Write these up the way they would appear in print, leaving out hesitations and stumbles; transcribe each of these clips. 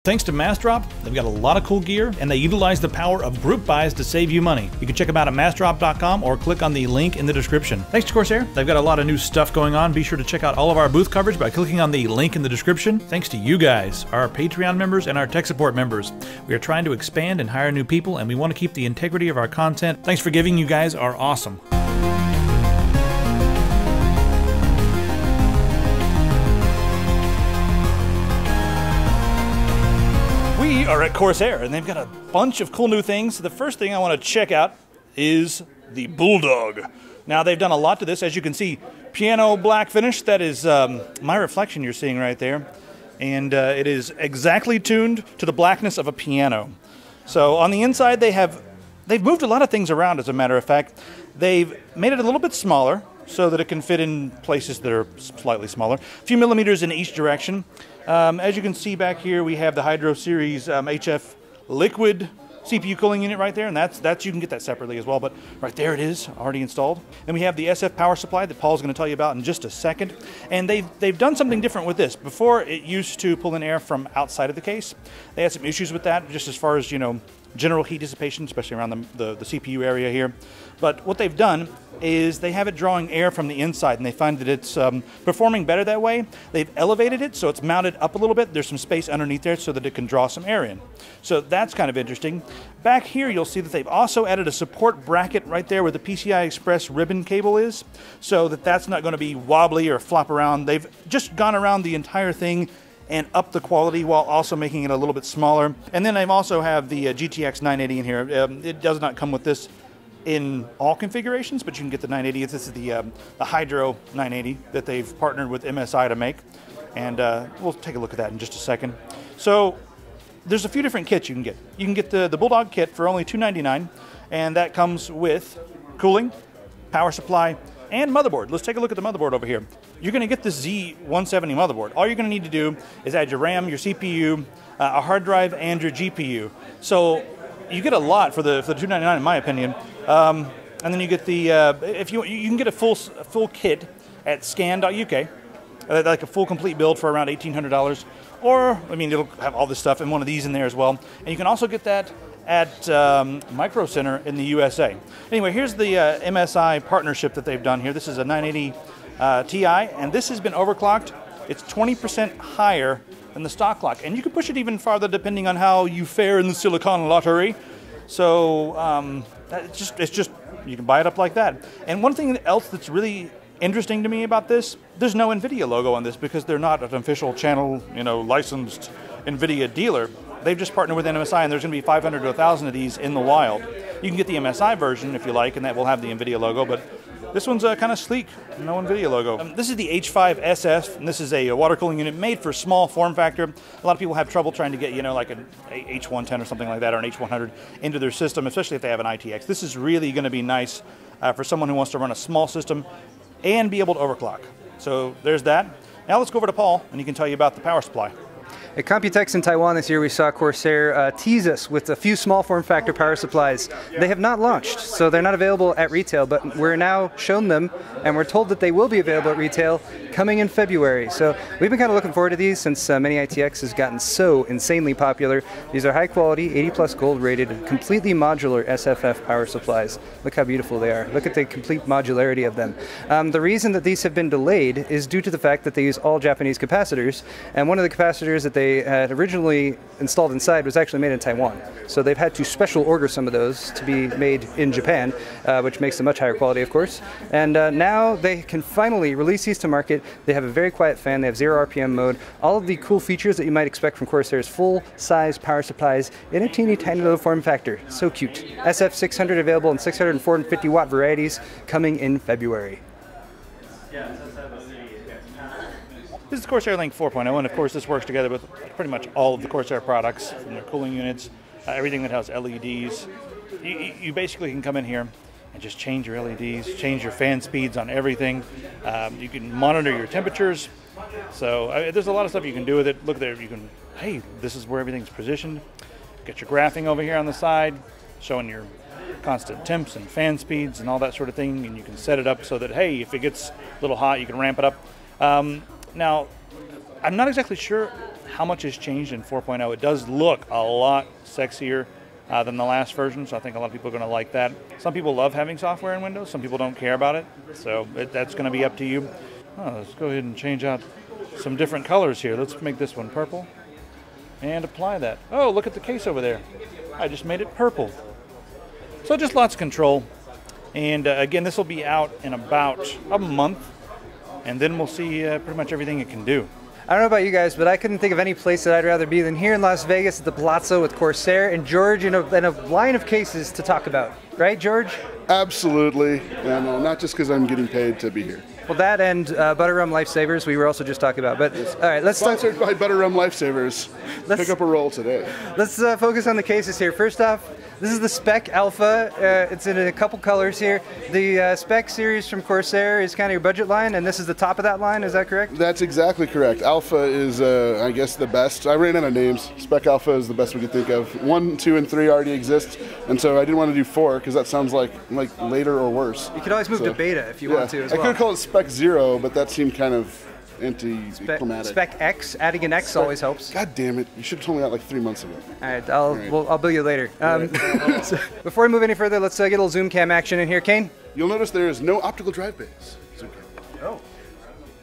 Thanks to Massdrop, they've got a lot of cool gear, and they utilize the power of group buys to save you money. You can check them out at massdrop.com or click on the link in the description. Thanks to Corsair, they've got a lot of new stuff going on. Be sure to check out all of our booth coverage by clicking on the link in the description. Thanks to you guys, our Patreon members and our tech support members. We are trying to expand and hire new people, and we want to keep the integrity of our content. Thanks for giving. You guys are awesome. We are at Corsair, and they've got a bunch of cool new things. The first thing I want to check out is the Bulldog. Now, they've done a lot to this. As you can see, piano black finish. That is my reflection you're seeing right there. And it is exactly tuned to the blackness of a piano. So on the inside, they've moved a lot of things around, as a matter of fact. They've made it a little bit smaller so that it can fit in places that are slightly smaller. A few millimeters in each direction. As you can see back here, we have the Hydro Series HF liquid CPU cooling unit right there, and that's you can get that separately as well, but right there it is, already installed. Then we have the SF power supply that Paul's going to tell you about in just a second. And they've done something different with this. Before, it used to pull in air from outside of the case. They had some issues with that, just as far as, you know, general heat dissipation, especially around the CPU area here. But what they've done is they have it drawing air from the inside, and they find that it's performing better that way. They've elevated it, so it's mounted up a little bit. There's some space underneath there so that it can draw some air in. So that's kind of interesting. Back here, you'll see that they've also added a support bracket right there where the PCI Express ribbon cable is, so that's not going to be wobbly or flop around. They've just gone around the entire thing and up the quality while also making it a little bit smaller. And then they also have the GTX 980 in here. It does not come with this in all configurations, but you can get the 980. This is the Hydro 980 that they've partnered with MSI to make. And we'll take a look at that in just a second. So there's a few different kits you can get. You can get the Bulldog kit for only $299, and that comes with cooling, power supply, and motherboard. Let's take a look at the motherboard over here. You're going to get the Z170 motherboard. All you're going to need to do is add your RAM, your CPU, a hard drive, and your GPU. So you get a lot for the $299, in my opinion. And then you get the if you can get a full kit at scan.uk, like a full complete build for around $1,800. Or I mean, it'll have all this stuff and one of these in there as well. And you can also get that at Micro Center in the USA. Anyway, here's the MSI partnership that they've done here. This is a 980 Ti, and this has been overclocked. It's 20% higher than the stock clock, and you can push it even farther depending on how you fare in the Silicon Lottery. So it's just you can buy it up like that. And one thing else that's really interesting to me about this, there's no NVIDIA logo on this because they're not an official channel, you know, licensed NVIDIA dealer. They've just partnered with MSI, and there's going to be 500 to 1,000 of these in the wild. You can get the MSI version if you like, and that will have the NVIDIA logo, but this one's kind of sleek, no NVIDIA logo. This is the H5SF, and this is a water cooling unit made for small form factor. A lot of people have trouble trying to get, you know, like an H110 or something like that, or an H100 into their system, especially if they have an ITX. This is really going to be nice for someone who wants to run a small system and be able to overclock. So there's that. Now let's go over to Paul, and he can tell you about the power supply. At Computex in Taiwan this year, we saw Corsair tease us with a few small form factor power supplies. They have not launched, so they're not available at retail, but we're now shown them, and we're told that they will be available at retail coming in February. So we've been kind of looking forward to these since Mini ITX has gotten so insanely popular. These are high quality, 80 plus gold rated, completely modular SFF power supplies. Look how beautiful they are. Look at the complete modularity of them. The reason that these have been delayed is due to the fact that they use all Japanese capacitors, and one of the capacitors that they had originally installed inside was actually made in Taiwan. So they've had to special order some of those to be made in Japan, which makes them much higher quality, of course. And now they can finally release these to market. They have a very quiet fan, they have 0 RPM mode, all of the cool features that you might expect from Corsair's full-size power supplies in a teeny tiny little form factor. So cute. SF600 available in 650 watt varieties coming in February. This is Corsair Link 4.0, and of course this works together with pretty much all of the Corsair products, from their cooling units, everything that has LEDs. You basically can come in here and just change your LEDs, change your fan speeds on everything. You can monitor your temperatures. So there's a lot of stuff you can do with it. Look there, you can, hey, this is where everything's positioned. Get your graphing over here on the side, showing your constant temps and fan speeds and all that sort of thing, and you can set it up so that, hey, if it gets a little hot, you can ramp it up. Now, I'm not exactly sure how much has changed in 4.0. It does look a lot sexier than the last version, so I think a lot of people are going to like that. Some people love having software in Windows. Some people don't care about it, so that's going to be up to you. Let's go ahead and change out some different colors here. Let's make this one purple and apply that. Oh, look at the case over there. I just made it purple. So just lots of control. And again, this will be out in about a month, and then we'll see pretty much everything it can do. I don't know about you guys, but I couldn't think of any place that I'd rather be than here in Las Vegas at the Palazzo with Corsair and George and a line of cases to talk about. Right, George? Absolutely. And not just because I'm getting paid to be here. Well, that and Butter Rum Lifesavers we were also just talking about. But all right, let's Sponsored by Butter Rum Lifesavers. Pick up a roll today. Let's focus on the cases here. First off, this is the Spec Alpha. It's in a couple colors here. The Spec series from Corsair is kind of your budget line, and this is the top of that line. Is that correct? That's exactly correct. Alpha is, I guess, the best. I ran out of names. Spec Alpha is the best we could think of. 1, 2, and 3 already exist, and so I didn't want to do 4 because that sounds like later or worse. You could always move to beta if you want to as well. I could have called it Spec 0, but that seemed kind of anti-climatic. Spec X, adding an X always helps. God damn it! You should have told me that like 3 months ago. All right, I'll bill you later. So before we move any further, let's get a little zoom cam action in here. Kane? You'll notice there is no optical drive bays. Oh.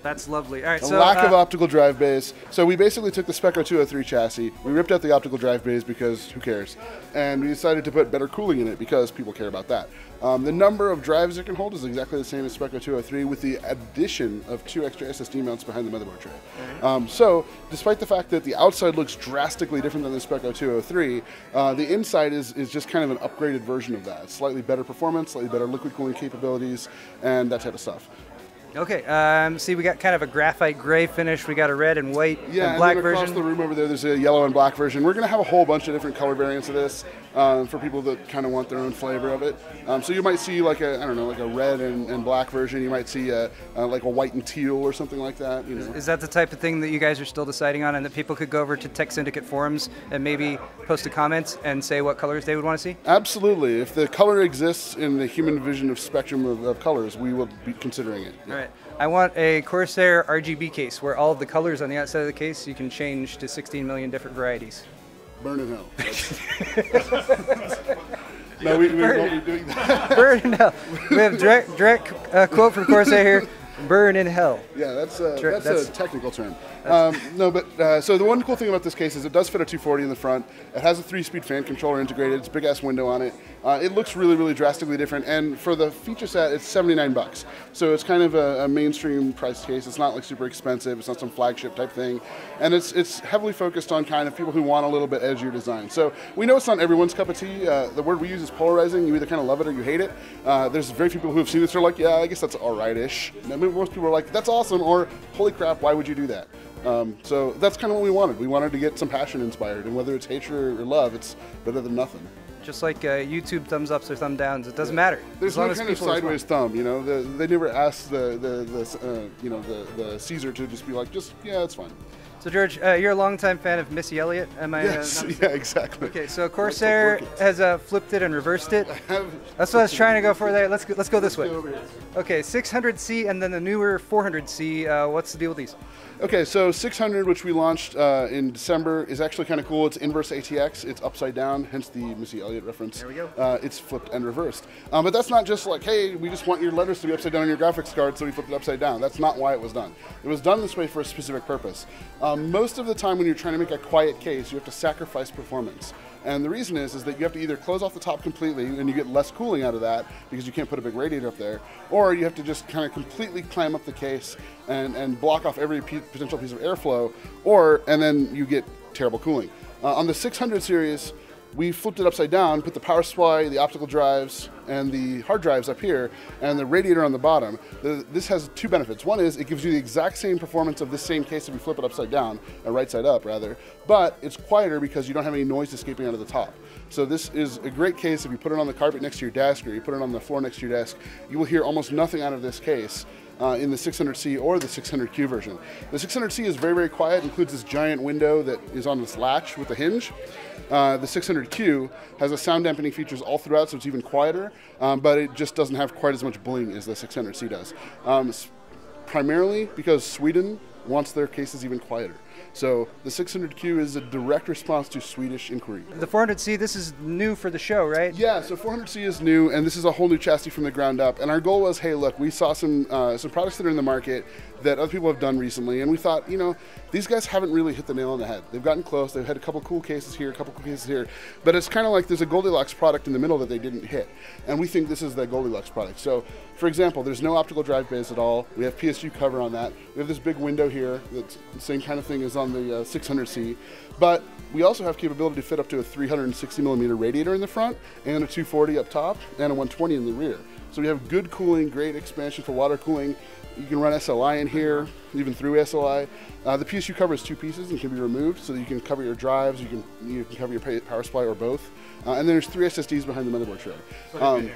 That's lovely. All right, so lack of optical drive bays. So we basically took the Spectro 203 chassis, we ripped out the optical drive bays because who cares, and we decided to put better cooling in it because people care about that. The number of drives it can hold is exactly the same as Spectro 203 with the addition of 2 extra SSD mounts behind the motherboard tray. So despite the fact that the outside looks drastically different than the Spectro 203, the inside is just kind of an upgraded version of that. Slightly better performance, slightly better liquid cooling capabilities, and that type of stuff. Okay, see we got kind of a graphite gray finish, we got a red and white and black then across version. the room over there there's a yellow and black version. We're going to have a whole bunch of different color variants of this for people that kind of want their own flavor of it. So you might see like a, I don't know, like a red and black version. You might see like a white and teal or something like that. You know. Is that the type of thing that you guys are still deciding on and that people could go over to Tech Syndicate forums and maybe post a comment and say what colors they would want to see? Absolutely. If the color exists in the human vision of spectrum of colors, we will be considering it. All right. I want a Corsair RGB case where all of the colors on the outside of the case you can change to 16 million different varieties. Burn in hell. No, we won't be doing that. Burn in hell. We have direct quote from Corsair here. Burn in hell. Yeah, that's a technical term. So the one cool thing about this case is it does fit a 240 in the front. It has a 3-speed fan controller integrated. It's a big-ass window on it. It looks really, really drastically different. And for the feature set, it's $79. So it's kind of a mainstream price case. It's not like super expensive. It's not some flagship type thing. And it's heavily focused on kind of people who want a little bit edgier design. So we know it's not everyone's cup of tea. The word we use is polarizing. You either kind of love it or you hate it. There's very few people who have seen this who are like, yeah, I guess that's all right-ish. I mean, most people are like, that's awesome, or holy crap, why would you do that? So that's kind of what we wanted. We wanted to get some passion inspired, and whether it's hatred or love, it's better than nothing. Just like YouTube thumbs ups or thumb downs, it doesn't matter. There's no kind of sideways thumb, you know. They never asked the Caesar to just be like, yeah, it's fine. So George, you're a longtime fan of Missy Elliott, am I? Yes, yeah, exactly. Okay, so Corsair has flipped it and reversed it. That's what I was trying to go for there. Let's go this way. Okay, 600C and then the newer 400C. What's the deal with these? Okay, so 600, which we launched in December, is actually kind of cool. It's inverse ATX. It's upside down, hence the Missy Elliott reference. There we go. It's flipped and reversed. But that's not just like, hey, we just want your letters to be upside down on your graphics card, so we flipped it upside down. That's not why it was done. It was done this way for a specific purpose. Most of the time when you're trying to make a quiet case, you have to sacrifice performance. And the reason is that you have to either close off the top completely and you get less cooling out of that because you can't put a big radiator up there, or you have to just kind of completely clam up the case and block off every potential piece of airflow, and then you get terrible cooling. On the 600 series, we flipped it upside down, put the power supply, the optical drives, and the hard drives up here, and the radiator on the bottom. This has two benefits. One is it gives you the exact same performance of this same case if you flip it upside down, right side up rather, but it's quieter because you don't have any noise escaping out of the top. So this is a great case if you put it on the carpet next to your desk or you put it on the floor next to your desk. You will hear almost nothing out of this case. In the 600C or the 600Q version. The 600C is very, very quiet, includes this giant window that is on this latch with a hinge. The 600Q has a sound dampening features all throughout, so it's even quieter, but it just doesn't have quite as much bling as the 600C does. Primarily because Sweden wants their cases even quieter. So the 600Q is a direct response to Swedish inquiry. The 400C, this is new for the show, right? Yeah, so 400C is new, and this is a whole new chassis from the ground up. And our goal was, hey, look, we saw some products that are in the market that other people have done recently, and we thought, you know, these guys haven't really hit the nail on the head. They've gotten close. They've had a couple cool cases here, a couple cool cases here, but it's kind of like there's a Goldilocks product in the middle that they didn't hit, and we think this is the Goldilocks product. So, for example, there's no optical drive bays at all. We have PSU cover on that. We have this big window here that's the same kind of thing as on the 600C, but we also have capability to fit up to a 360 millimeter radiator in the front and a 240 up top and a 120 in the rear. So we have good cooling, great expansion for water cooling. You can run SLI in here, even through SLI. The PSU cover is 2 pieces and can be removed, so that you can cover your drives, you can cover your power supply or both. And then there's 3 SSDs behind the motherboard tray.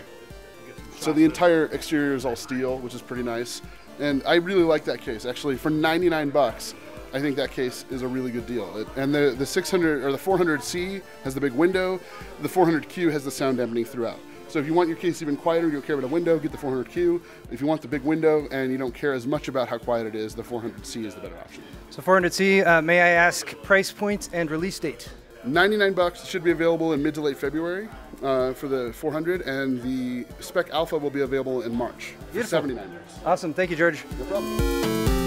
So the entire exterior is all steel, which is pretty nice. And I really like that case. Actually, for 99 bucks, I think that case is a really good deal. And the 600 or the 400C has the big window. The 400Q has the sound dampening throughout. So if you want your case even quieter, you don't care about a window, get the 400Q. If you want the big window and you don't care as much about how quiet it is, the 400C is the better option. So 400C, may I ask price point and release date? 99 bucks, should be available in mid to late February for the 400, and the Spec Alpha will be available in March for 79 bucks. Awesome, thank you, George. No problem.